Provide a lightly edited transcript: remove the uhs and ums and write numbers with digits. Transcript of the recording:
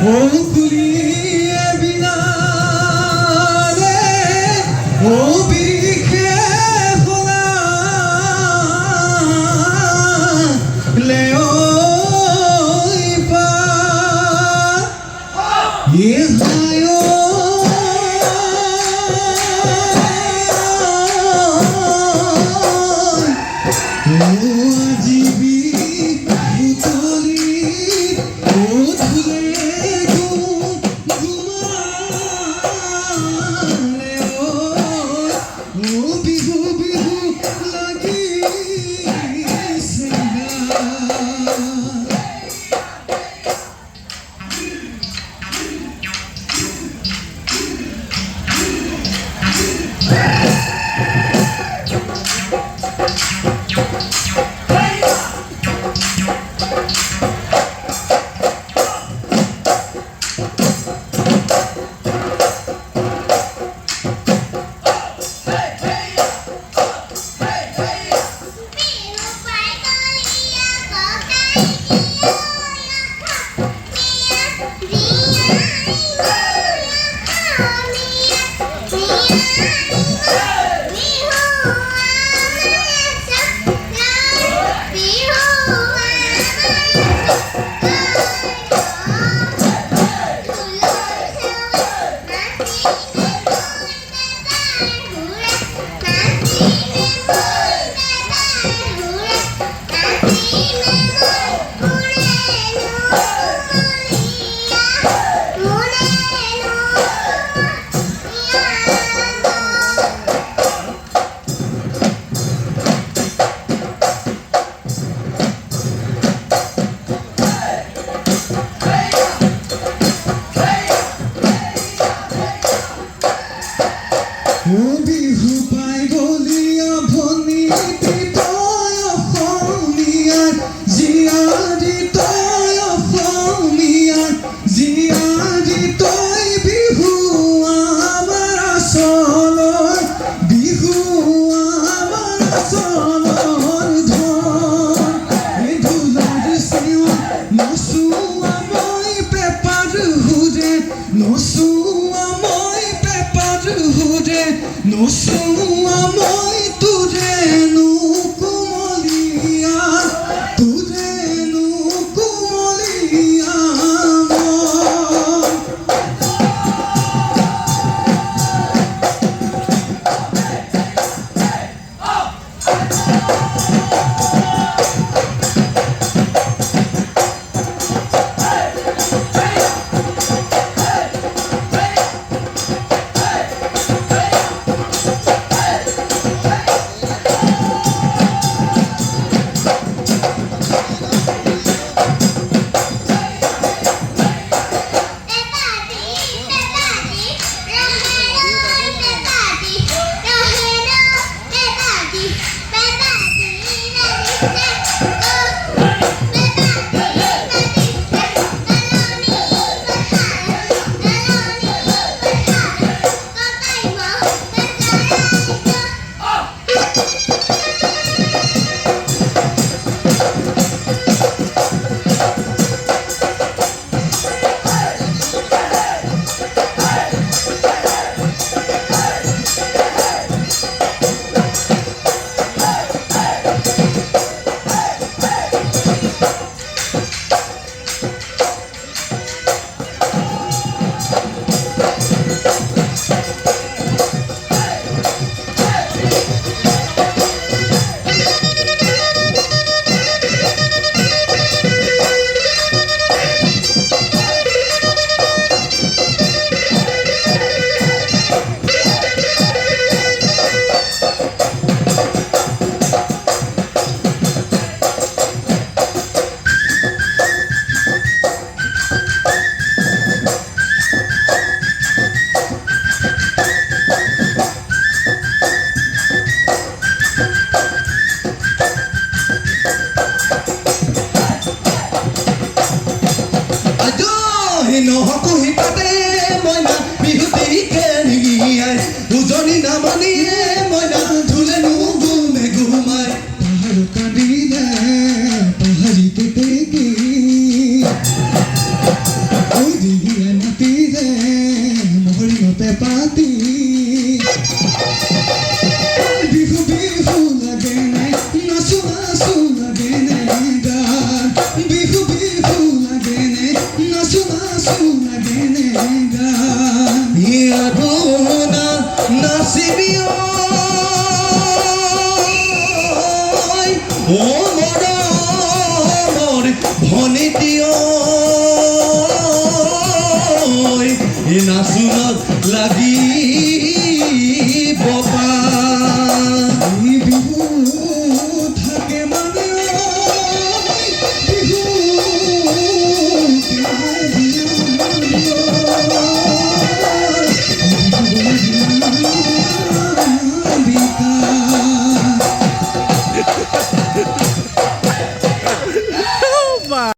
খুলিয়ে বিনালে ও বিরিখে হোলা লেও ইপা ইহায়ো জীবী ভূতলি ও ধুলে ঘুমালে ও বিহু বিহু লাগিছে বিহু পাই বলিয়া ভনীতি তই অসমীয়াৰ জীয়াৰী তই অসমীয়াৰ জীয়াৰী তই বিহু আমাৰ আচলৰ বিহু আমাৰ আচলৰ ধন ধুলাৰ চেৱা নচুৱা মই পেপাৰ হুৰে নচুৱা মই পেপাৰ হুৰে নচুৱা মই তোৰেনো কোমলীয়া তোৰেনো কোমলীয়া মন কুলিয়ে মাতিলে মহৰিণতে পাতি বিহু বিহু লাগে নাই নাচো নাচো লাগে নাই গান বিহু বিহু লাগে নাই নাচো নাচো লাগে নাই গান ইয়াদুনা নাচিবি ঐ ও মৰমৰ ভনীটি ঐ এই নাচোনত লাগি